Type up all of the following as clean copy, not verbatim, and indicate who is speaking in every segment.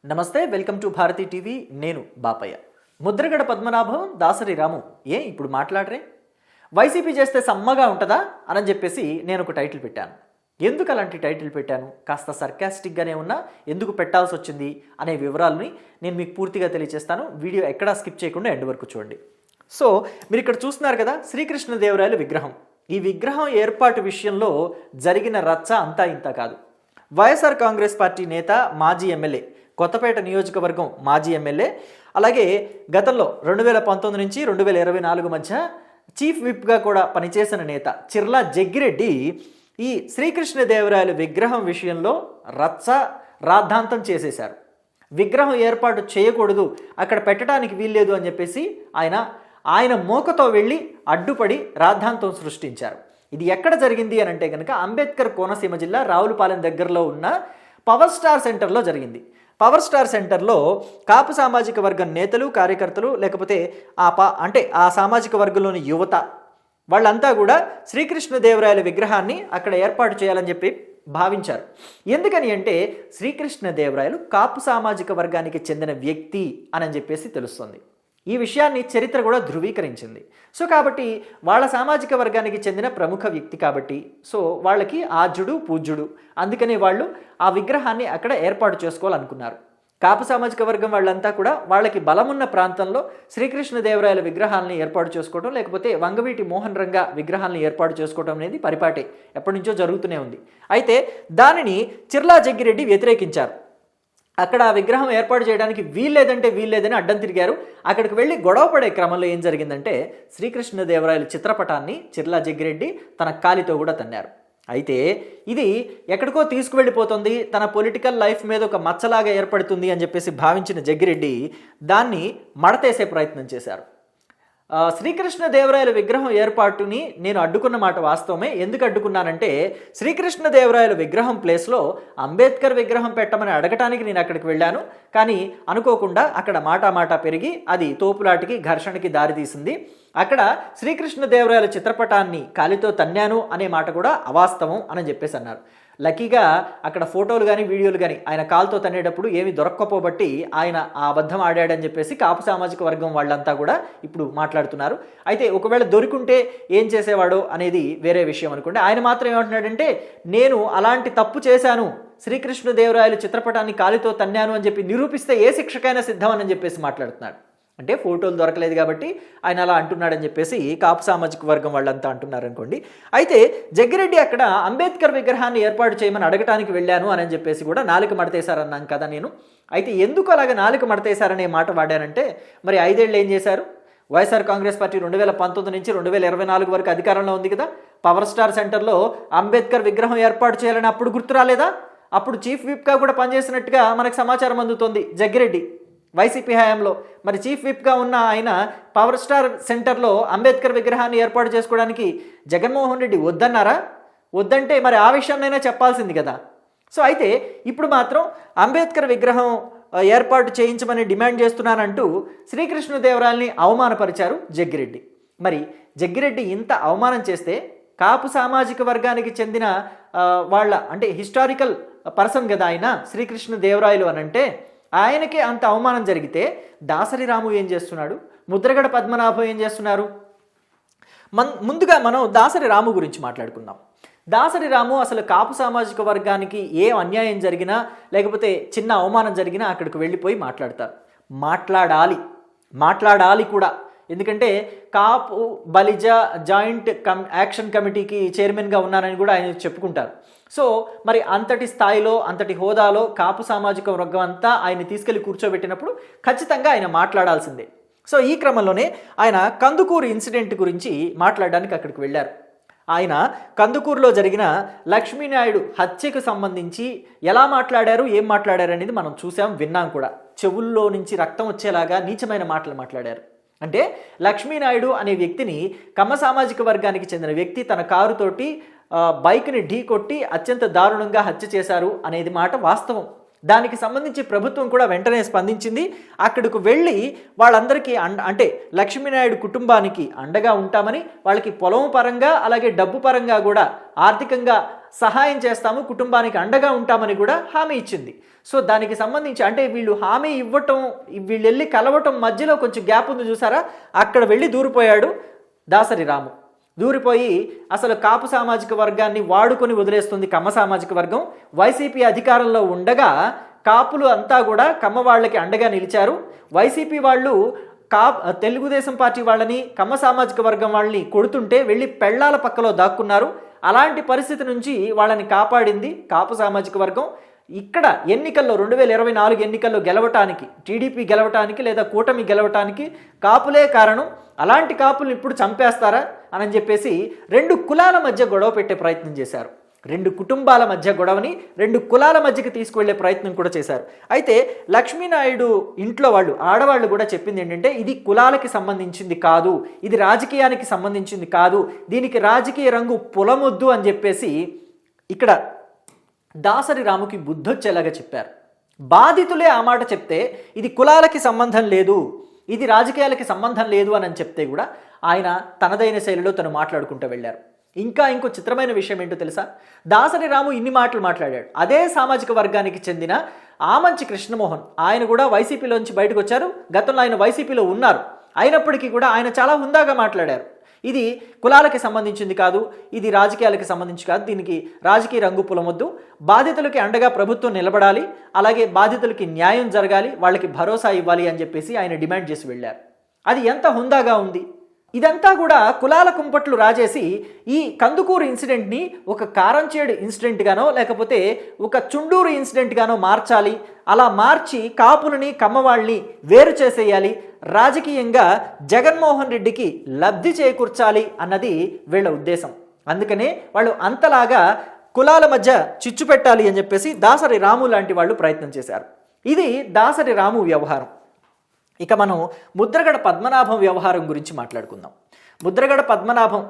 Speaker 1: నమస్తే, welcome to Bharati TV. నేను బాపయ్య. ముద్రగడ పద్మనాభం, దాసరి రాము ఇప్పుడు మాట్లాడరే? వైసీపీ చేస్తే సమ్మగా ఉంటుందా అని చెప్పేసి నేను ఒక టైటిల్ పెట్టాను. ఎందుకు అలాంటి టైటిల్ పెట్టాను, కాస్త సర్కాస్టిక్గానే ఉన్నా ఎందుకు పెట్టాల్సి వచ్చింది అనే వివరాలని నేను మీకు పూర్తిగా తెలియజేస్తాను. వీడియో ఎక్కడా స్కిప్ చేయకుండా ఎండ్ వరకు చూడండి. సో మీరు ఇక్కడ చూస్తున్నారు కదా, శ్రీకృష్ణదేవరాయల విగ్రహం. ఈ విగ్రహం ఏర్పాటు విషయంలో జరిగిన రచ్చ అంతా ఇంత కాదు. వైఎస్ఆర్ కాంగ్రెస్ పార్టీ నేత, మాజీ ఎమ్మెల్యే, కొత్తపేట నియోజకవర్గం మాజీ ఎమ్మెల్యే, అలాగే గతంలో 2019 నుంచి 2024 మధ్య చీఫ్ విప్గా కూడా పనిచేసిన నేత చిర్లా జగ్గిరెడ్డి ఈ శ్రీకృష్ణదేవరాయల విగ్రహం విషయంలో రాద్ధాంతం చేసేశారు. విగ్రహం ఏర్పాటు చేయకూడదు, అక్కడ పెట్టడానికి వీల్లేదు అని చెప్పేసి ఆయన మోకతో వెళ్ళి అడ్డుపడి రాద్ధాంతం సృష్టించారు. ఇది ఎక్కడ జరిగింది అని అంటే కనుక అంబేద్కర్ కోనసీమ జిల్లా రావులపాలెం దగ్గరలో ఉన్న పవర్ స్టార్ సెంటర్లో జరిగింది. పవర్ స్టార్ సెంటర్లో కాపు సామాజిక వర్గం నేతలు, కార్యకర్తలు, లేకపోతే ఆ సామాజిక వర్గంలోని యువత వాళ్ళంతా కూడా శ్రీకృష్ణదేవరాయల విగ్రహాన్ని అక్కడ ఏర్పాటు చేయాలని చెప్పి భావించారు. ఎందుకని అంటే శ్రీకృష్ణదేవరాయలు కాపు సామాజిక వర్గానికి చెందిన వ్యక్తి అని చెప్పేసి తెలుస్తుంది. ఈ విషయాన్ని చరిత్ర కూడా ధృవీకరించింది. సో కాబట్టి వాళ్ళ సామాజిక వర్గానికి చెందిన ప్రముఖ వ్యక్తి కాబట్టి సో వాళ్ళకి ఆజ్యుడు పూజ్యుడు, అందుకనే వాళ్ళు ఆ విగ్రహాన్ని అక్కడ ఏర్పాటు చేసుకోవాలనుకున్నారు. కాపు సామాజిక వర్గం వాళ్ళంతా కూడా వాళ్ళకి బలమున్న ప్రాంతంలో శ్రీకృష్ణదేవరాయల విగ్రహాలని ఏర్పాటు చేసుకోవడం, లేకపోతే వంగవీటి మోహన్ రంగా విగ్రహాలను ఏర్పాటు చేసుకోవడం అనేది పరిపాటే ఎప్పటి నుంచో జరుగుతూనే ఉంది. అయితే దానిని చిర్లా జగ్గిరెడ్డి వ్యతిరేకించారు. అక్కడ ఆ విగ్రహం ఏర్పాటు చేయడానికి వీల్లేదని అడ్డం తిరిగారు. అక్కడికి వెళ్ళి గొడవ పడే క్రమంలో ఏం జరిగిందంటే శ్రీకృష్ణదేవరాయల చిత్రపటాన్ని చిర్లా జగ్గిరెడ్డి తన కాలితో కూడా తన్నారు. అయితే ఇది ఎక్కడికో తీసుకువెళ్ళిపోతుంది, తన పొలిటికల్ లైఫ్ మీద ఒక మచ్చలాగా ఏర్పడుతుంది అని చెప్పేసి భావించిన జగ్గిరెడ్డి దాన్ని మడతేసే ప్రయత్నం చేశారు. శ్రీకృష్ణదేవరాయల విగ్రహం ఏర్పాటుని నేను అడ్డుకున్న మాట వాస్తవమే. ఎందుకు అడ్డుకున్నానంటే శ్రీకృష్ణదేవరాయల విగ్రహం ప్లేస్లో అంబేద్కర్ విగ్రహం పెట్టమని అడగటానికి నేను అక్కడికి వెళ్ళాను. కానీ అనుకోకుండా అక్కడ మాట పెరిగి అది తోపులాటికి, ఘర్షణకి దారితీసింది. అక్కడ శ్రీకృష్ణదేవరాయల చిత్రపటాన్ని కాలితో తన్నాను అనే మాట కూడా అవాస్తవం అని చెప్పేసి అన్నారు. లక్కీగా అక్కడ ఫోటోలు కానీ వీడియోలు కానీ ఆయన కాలుతో తన్నేటప్పుడు ఏమి దొరక్కపోబట్టి ఆయన ఆ అబద్ధం ఆడాడని చెప్పేసి కాపు సామాజిక వర్గం వాళ్ళంతా కూడా ఇప్పుడు మాట్లాడుతున్నారు. అయితే ఒకవేళ దొరికింటే ఏం చేసేవాడో అనేది వేరే విషయం అనుకోండి. ఆయన మాత్రం ఏమంటున్నాడంటే నేను అలాంటి తప్పు చేశాను, శ్రీకృష్ణదేవరాయల చిత్రపటాన్ని కాలితో తన్నాను అని చెప్పి నిరూపిస్తే ఏ శిక్షకైనా సిద్ధం అని చెప్పేసి మాట్లాడుతున్నాడు. అంటే ఫోటోలు దొరకలేదు కాబట్టి ఆయన అలా అంటున్నాడని చెప్పేసి కాపు సామాజిక వర్గం వాళ్ళంతా అంటున్నారు అనుకోండి. అయితే జగ్గిరెడ్డి అక్కడ అంబేద్కర్ విగ్రహాన్ని ఏర్పాటు చేయమని అడగటానికి వెళ్ళాను అని చెప్పేసి కూడా నాలుక మడతేశారన్నాను కదా నేను. అయితే ఎందుకు అలాగ నాలుక మడతేశారనే మాట వాడానంటే మరి 5 ఏళ్ళు ఏం చేశారు? వైఎస్ఆర్ కాంగ్రెస్ పార్టీ 2019 నుంచి 2024 వరకు అధికారంలో ఉంది కదా. పవర్ స్టార్ సెంటర్లో అంబేద్కర్ విగ్రహం ఏర్పాటు చేయాలని అప్పుడు గుర్తు రాలేదా? అప్పుడు చీఫ్ విప్గా కూడా పనిచేసినట్టుగా మనకు సమాచారం అందుతోంది జగ్గిరెడ్డి వైసీపీ హయాంలో. మరి చీఫ్ విప్గా ఉన్న ఆయన పవర్ స్టార్ సెంటర్లో అంబేద్కర్ విగ్రహాన్ని ఏర్పాటు చేసుకోవడానికి జగన్మోహన్ రెడ్డి వద్దన్నారా? వద్దంటే మరి ఆ విషయాన్నైనా చెప్పాల్సింది కదా. సో అయితే ఇప్పుడు మాత్రం అంబేద్కర్ విగ్రహం ఏర్పాటు చేయించమని డిమాండ్ చేస్తున్నానంటూ శ్రీకృష్ణదేవరాయల్ని అవమానపరిచారు జగ్గిరెడ్డి. మరి జగ్గిరెడ్డి ఇంత అవమానం చేస్తే కాపు సామాజిక వర్గానికి చెందిన వాళ్ళ అంటే హిస్టారికల్ పర్సన్ కదా ఆయన శ్రీకృష్ణదేవరాయలు అని అంటే, ఆయనకే అంత అవమానం జరిగితే దాసరి రాము ఏం చేస్తున్నాడు, ముద్రగడ పద్మనాభం ఏం చేస్తున్నారు? ముందుగా మనం దాసరి రాము గురించి మాట్లాడుకుందాం. దాసరి రాము అసలు కాపు సామాజిక వర్గానికి ఏ అన్యాయం జరిగినా లేకపోతే చిన్న అవమానం జరిగినా అక్కడికి వెళ్ళిపోయి మాట్లాడతారు. మాట్లాడాలి కూడా. ఎందుకంటే కాపు బలిజ జాయింట్ యాక్షన్ కమిటీకి చైర్మన్గా ఉన్నానని కూడా ఆయన చెప్పుకుంటారు. సో మరి అంతటి స్థాయిలో, అంతటి హోదాలో కాపు సామాజిక వర్గం అంతా ఆయన తీసుకెళ్లి కూర్చోబెట్టినప్పుడు ఖచ్చితంగా ఆయన మాట్లాడాల్సిందే. సో ఈ క్రమంలోనే ఆయన కందుకూరు ఇన్సిడెంట్ గురించి మాట్లాడడానికి అక్కడికి వెళ్ళారు. ఆయన కందుకూరులో జరిగిన లక్ష్మీనాయుడు హత్యకు సంబంధించి ఎలా మాట్లాడారు, ఏం మాట్లాడారు అనేది మనం చూసాం, విన్నాం కూడా. చెవుల్లో నుంచి రక్తం వచ్చేలాగా నీచమైన మాటలు మాట్లాడారు. అంటే లక్ష్మీనాయుడు అనే వ్యక్తిని కమ్మ సామాజిక వర్గానికి చెందిన వ్యక్తి తన కారుతోటి బైక్ని ఢీ కొట్టి అత్యంత దారుణంగా హత్య చేశారు అనేది మాట వాస్తవం. దానికి సంబంధించి ప్రభుత్వం కూడా వెంటనే స్పందించింది. అక్కడికి వెళ్ళి వాళ్ళందరికీ అంటే లక్ష్మీనాయుడు కుటుంబానికి అండగా ఉంటామని, వాళ్ళకి పొలం పరంగా అలాగే డబ్బు పరంగా కూడా ఆర్థికంగా సహాయం చేస్తాము, కుటుంబానికి అండగా ఉంటామని కూడా హామీ ఇచ్చింది. సో దానికి సంబంధించి అంటే వీళ్ళు హామీ ఇవ్వటం, వీళ్ళు వెళ్ళి కలవటం మధ్యలో కొంచెం గ్యాప్ ఉంది చూసారా, అక్కడ వెళ్ళి దూరిపోయాడు దాసరి రాము. దూరిపోయి అసలు కాపు సామాజిక వర్గాన్ని వాడుకొని వదిలేస్తుంది కమ్మ సామాజిక వర్గం. వైసీపీ అధికారంలో ఉండగా కాపులు అంతా కూడా కమ్మ వాళ్ళకి అండగా నిలిచారు. వైసీపీ వాళ్ళు తెలుగుదేశం పార్టీ వాళ్ళని, కమ్మ సామాజిక వర్గం వాళ్ళని కొడుతుంటే వెళ్ళి పెళ్ళాల పక్కలో దాక్కున్నారు. అలాంటి పరిస్థితి నుంచి వాళ్ళని కాపాడింది కాపు సామాజిక వర్గం. ఇక్కడ ఎన్నికల్లో 2024 ఎన్నికల్లో గెలవటానికి, టీడీపీ గెలవటానికి లేదా కూటమి గెలవటానికి కాపులే కారణం. అలాంటి కాపులు ఇప్పుడు చంపేస్తారా అని చెప్పేసి 2 కులాల మధ్య గొడవ పెట్టే ప్రయత్నం చేశారు. 2 కుటుంబాల మధ్య గొడవని 2 కులాల మధ్యకి తీసుకువెళ్లే ప్రయత్నం కూడా చేశారు. అయితే లక్ష్మీనాయుడు ఇంట్లో వాళ్ళు, ఆడవాళ్ళు కూడా చెప్పింది ఏంటంటే ఇది కులాలకి సంబంధించింది కాదు, ఇది రాజకీయానికి సంబంధించింది కాదు, దీనికి రాజకీయ రంగు పొలమొద్దు అని చెప్పేసి ఇక్కడ దాసరి రాముకి బుద్ధొచ్చేలాగా చెప్పారు. బాధితులే ఆ మాట చెప్తే ఇది కులాలకి సంబంధం లేదు, ఇది రాజకీయాలకి సంబంధం లేదు అని చెప్తే కూడా ఆయన తనదైన శైలిలో తను మాట్లాడుకుంటూ వెళ్ళారు. ఇంకా ఇంకో చిత్రమైన విషయం ఏంటో తెలుసా, దాసరి రాము ఇన్ని మాటలు మాట్లాడాడు. అదే సామాజిక వర్గానికి చెందిన ఆమంచి కృష్ణమోహన్, ఆయన కూడా వైసీపీలోంచి బయటకు వచ్చారు. గతంలో ఆయన వైసీపీలో ఉన్నారు. అయినప్పటికీ కూడా ఆయన చాలా హుందాగా మాట్లాడారు. ఇది కులాలకి సంబంధించింది కాదు, ఇది రాజకీయాలకి సంబంధించి కాదు, దీనికి రాజకీయ రంగు పొలమొద్దు, బాధితులకి అండగా ప్రభుత్వం నిలబడాలి, అలాగే బాధితులకి న్యాయం జరగాలి, వాళ్ళకి భరోసా ఇవ్వాలి అని చెప్పేసి ఆయన డిమాండ్ చేసి వెళ్ళారు. అది ఎంత హుందాగా ఉంది. ఇదంతా కూడా కులాల కుంపట్లు రాజేసి ఈ కందుకూరు ఇన్సిడెంట్ని ఒక కారంచేడు ఇన్సిడెంట్గానో లేకపోతే ఒక చుండూరు ఇన్సిడెంట్గానో మార్చాలి. అలా మార్చి కాపులని కమ్మవాళ్ళని వేరు చేసేయాలి, రాజకీయంగా జగన్మోహన్ రెడ్డికి లబ్ధి చేకూర్చాలి అన్నది వీళ్ళ ఉద్దేశం. అందుకనే వాళ్ళు అంతలాగా కులాల మధ్య చిచ్చు పెట్టాలి అని చెప్పేసి దాసరి రాము లాంటి వాళ్ళు ప్రయత్నం చేశారు. ఇది దాసరి రాము వ్యవహారం. ఇక మనం ముద్రగడ పద్మనాభం వ్యవహారం గురించి మాట్లాడుకుందాం. ముద్రగడ పద్మనాభం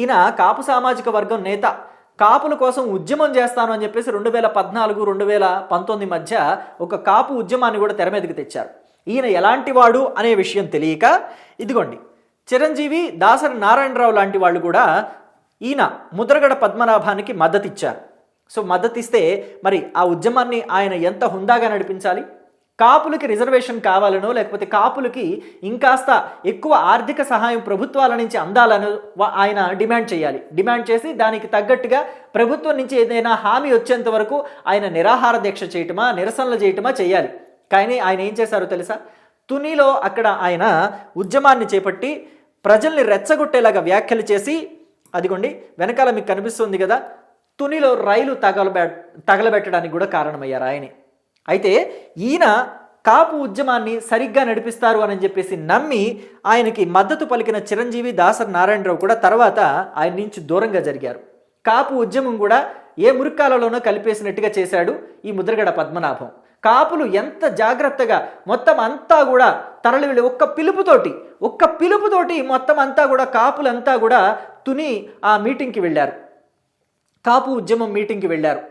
Speaker 1: ఈయన కాపు సామాజిక వర్గం నేత. కాపుల కోసం ఉద్యమం చేస్తాను అని చెప్పేసి 2014-2019 మధ్య ఒక కాపు ఉద్యమాన్ని కూడా తెర మీదకి తెచ్చారు. ఈయన ఎలాంటి వాడు అనే విషయం తెలియక ఇదిగోండి చిరంజీవి, దాసరి నారాయణరావు లాంటి వాళ్ళు కూడా ఈయన ముద్రగడ పద్మనాభానికి మద్దతు ఇచ్చారు. సో మద్దతు ఇస్తే మరి ఆ ఉద్యమాన్ని ఆయన ఎంత హుందాగా నడిపించాలి. కాపులకి రిజర్వేషన్ కావాలనో లేకపోతే కాపులకి ఇంకాస్త ఎక్కువ ఆర్థిక సహాయం ప్రభుత్వాల నుంచి అందాలను ఆయన డిమాండ్ చేయాలి. డిమాండ్ చేసి దానికి తగ్గట్టుగా ప్రభుత్వం నుంచి ఏదైనా హామీ వచ్చేంత వరకు ఆయన నిరాహార దీక్ష చేయటమా, నిరసనలు చేయటమా చేయాలి. కానీ ఆయన ఏం చేశారో తెలుసా, తునిలో అక్కడ ఆయన ఉద్యమాన్ని చేపట్టి ప్రజల్ని రెచ్చగొట్టేలాగా వ్యాఖ్యలు చేసి, అదిగోండి వెనకాల మీకు కనిపిస్తుంది కదా, తునిలో రైలు తగలబెట్టడానికి కూడా కారణమయ్యారు ఆయనే. అయితే ఈయన కాపు ఉద్యమాన్ని సరిగ్గా నడిపిస్తారు అని చెప్పేసి నమ్మి ఆయనకి మద్దతు పలికిన చిరంజీవి, దాసరి నారాయణరావు కూడా తర్వాత ఆయన నుంచి దూరంగా జరిగారు. కాపు ఉద్యమం కూడా ఏ మురికాలలోనో కలిపేసినట్టుగా చేశాడు ఈ ముద్రగడ పద్మనాభం. కాపులు ఎంత జాగ్రత్తగా మొత్తం అంతా కూడా తరలి వెళ్ళి ఒక్క పిలుపుతోటి మొత్తం అంతా కూడా కాపులంతా కూడా తుని ఆ మీటింగ్కి వెళ్ళారు, కాపు ఉద్యమం మీటింగ్కి వెళ్ళారు.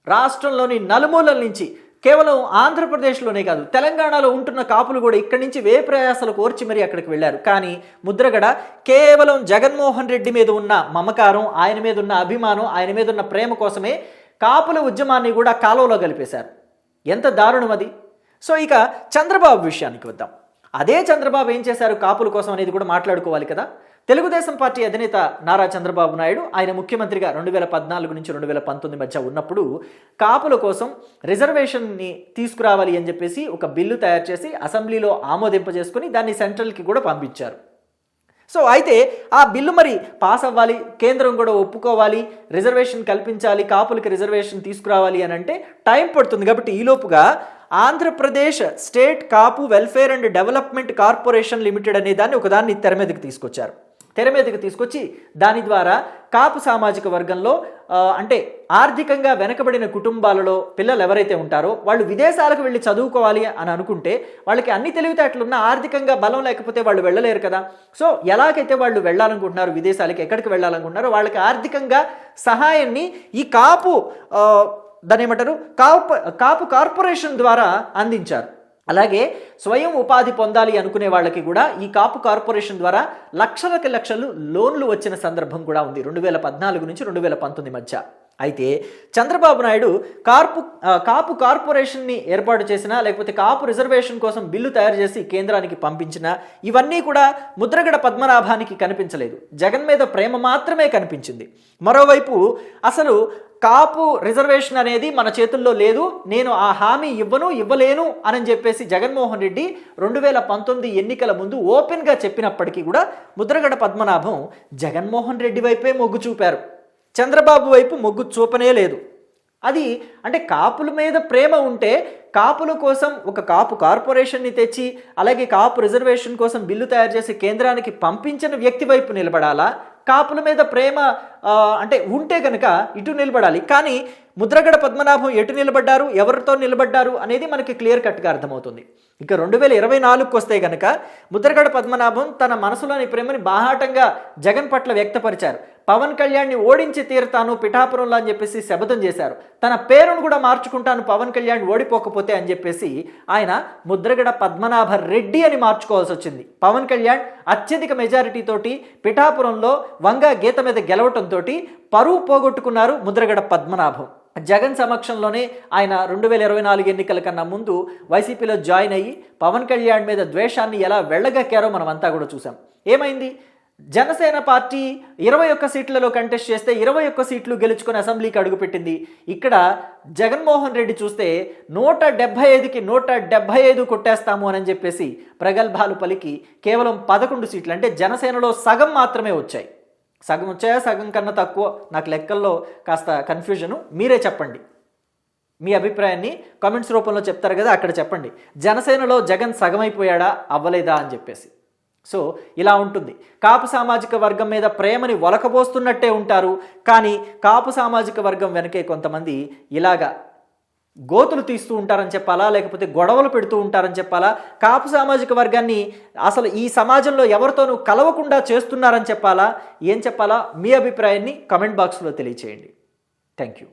Speaker 1: రాష్ట్రంలోని నలుమూలల నుంచి, కేవలం ఆంధ్రప్రదేశ్లోనే కాదు తెలంగాణలో ఉంటున్న కాపులు కూడా ఇక్కడి నుంచి ప్రయాసాలు కోర్చి మరీ అక్కడికి వెళ్ళారు. కానీ ముద్రగడ కేవలం జగన్మోహన్ రెడ్డి మీద ఉన్న మమకారం, ఆయన మీద ఉన్న అభిమానం, ఆయన మీద ఉన్న ప్రేమ కోసమే కాపుల ఉద్యమాన్ని కూడా కాలువలో కలిపేశారు. ఎంత దారుణం అది. సో ఇక చంద్రబాబు విషయానికి వద్దాం. అదే చంద్రబాబు ఏం చేశారు కాపుల కోసం అనేది కూడా మాట్లాడుకోవాలి కదా. తెలుగుదేశం పార్టీ అధినేత నారా చంద్రబాబు నాయుడు ఆయన ముఖ్యమంత్రిగా 2014 నుంచి 2019 మధ్య ఉన్నప్పుడు కాపుల కోసం రిజర్వేషన్ని తీసుకురావాలి అని చెప్పేసి ఒక బిల్లు తయారు చేసి అసెంబ్లీలో ఆమోదింపజేసుకుని దాన్ని సెంట్రల్కి కూడా పంపించారు. సో అయితే ఆ బిల్లు మరి పాస్ అవ్వాలి, కేంద్రం కూడా ఒప్పుకోవాలి, రిజర్వేషన్ కల్పించాలి, కాపులకి రిజర్వేషన్ తీసుకురావాలి అని అంటే టైం పడుతుంది. కాబట్టి ఈలోపుగా Andhra Pradesh state Kapu welfare and development corporation limited అనే దాన్ని ఒకదాన్ని తెర మీదకి తీసుకొచ్చి దాని ద్వారా కాపు సామాజిక వర్గంలో అంటే ఆర్థికంగా వెనకబడిన కుటుంబాలలో పిల్లలు ఎవరైతే ఉంటారో వాళ్ళు విదేశాలకు వెళ్ళి చదువుకోవాలి అని అనుకుంటే వాళ్ళకి అన్ని తెలివితేటలున్నా ఆర్థికంగా బలం లేకపోతే వాళ్ళు వెళ్ళలేరు కదా. సో ఎలాగైతే వాళ్ళు వెళ్ళాలనుకుంటున్నారు, విదేశాలకి ఎక్కడికి వెళ్ళాలనుకుంటున్నారో వాళ్ళకి ఆర్థికంగా సహాయాన్ని ఈ కాపు దాని ఏమంటారు కాపు కార్పొరేషన్ ద్వారా అందించారు. అలాగే స్వయం ఉపాధి పొందాలి అనుకునే వాళ్ళకి కూడా ఈ కాపు కార్పొరేషన్ ద్వారా లక్షలు లోన్లు వచ్చిన సందర్భం కూడా ఉంది 2014 నుంచి 2019 మధ్య. అయితే చంద్రబాబు నాయుడు కాపు కార్పొరేషన్ని ఏర్పాటు చేసినా లేకపోతే కాపు రిజర్వేషన్ కోసం బిల్లు తయారు చేసి కేంద్రానికి పంపించినా ఇవన్నీ కూడా ముద్రగడ పద్మనాభానికి కనిపించలేదు. జగన్ మీద ప్రేమ మాత్రమే కనిపించింది. మరోవైపు అసలు కాపు రిజర్వేషన్ అనేది మన చేతుల్లో లేదు, నేను ఆ హామీ ఇవ్వలేను అని చెప్పేసి జగన్మోహన్ రెడ్డి 2019 ఎన్నికల ముందు ఓపెన్గా చెప్పినప్పటికీ కూడా ముద్రగడ పద్మనాభం జగన్మోహన్ రెడ్డి వైపే మొగ్గు చూపారు. చంద్రబాబు వైపు మొగ్గు చూపనే లేదు. అది అంటే కాపుల మీద ప్రేమ ఉంటే కాపుల కోసం ఒక కాపు కార్పొరేషన్ని తెచ్చి అలాగే కాపు రిజర్వేషన్ కోసం బిల్లు తయారు చేసి కేంద్రానికి పంపించిన వ్యక్తి వైపు నిలబడాలా, కాపుల మీద ప్రేమ అంటే ఉంటే కనుక ఇటు నిలబడాలి. కానీ ముద్రగడ పద్మనాభం ఎటు నిలబడ్డారు, ఎవరితో నిలబడ్డారు అనేది మనకి క్లియర్ కట్గా అర్థమవుతుంది. ఇక 2024కి వస్తే కనుక ముద్రగడ పద్మనాభం తన మనసులోని ప్రేమని బాహాటంగా జగన్ పట్ల వ్యక్తపరిచారు. పవన్ కళ్యాణ్ని ఓడించి తీరుతాను పిఠాపురంలో అని చెప్పేసి శపథం చేశారు. తన పేరును కూడా మార్చుకుంటాను పవన్ కళ్యాణ్ ఓడిపోకపోతే అని చెప్పేసి ఆయన ముద్రగడ పద్మనాభ రెడ్డి అని మార్చుకోవాల్సి వచ్చింది. పవన్ కళ్యాణ్ అత్యధిక మెజారిటీ తోటి పిఠాపురంలో వంగా గీత మీద గెలవటంతో పరువు పోగొట్టుకున్నారు ముద్రగడ పద్మనాభం. జగన్ సమక్షంలోనే ఆయన 2024 ఎన్నికల కన్నా ముందు వైసీపీలో జాయిన్ అయ్యి పవన్ కళ్యాణ్ మీద ద్వేషాన్ని ఎలా వెళ్ళగక్కారో మనం అంతా కూడా చూసాం. ఏమైంది? జనసేన పార్టీ 21 సీట్లలో కంటెస్ట్ చేస్తే 21 సీట్లు గెలుచుకొని అసెంబ్లీకి అడుగుపెట్టింది. ఇక్కడ జగన్మోహన్ రెడ్డి చూస్తే 175కి 175 కొట్టేస్తాము అని చెప్పేసి ప్రగల్భాలు పలికి కేవలం 11 సీట్లు అంటే జనసేనలో సగం మాత్రమే వచ్చాయి. సగం వచ్చాయా, సగం కన్నా తక్కువ? నాకు లెక్కల్లో కాస్త కన్ఫ్యూజను. మీరే చెప్పండి, మీ అభిప్రాయాన్ని కామెంట్స్ రూపంలో చెప్తారు కదా, అక్కడ చెప్పండి. జనసేనలో జగన్ సగమైపోయాడా, అవ్వలేదా అని చెప్పేసి. సో ఇలా ఉంటుంది. కాపు సామాజిక వర్గం మీద ప్రేమని ఒలకబోస్తున్నట్టే ఉంటారు, కానీ కాపు సామాజిక వర్గం వెనకే కొంతమంది ఇలాగా గోతులు తీస్తూ ఉంటారని చెప్పాలా, లేకపోతే గొడవలు పెడుతూ ఉంటారని చెప్పాలా, కాపు సామాజిక వర్గాన్ని అసలు ఈ సమాజంలో ఎవరితోనూ కలవకుండా చేస్తున్నారని చెప్పాలా, ఏం చెప్పాలా? మీ అభిప్రాయాన్ని కామెంట్ బాక్స్లో తెలియచేయండి. Thank you.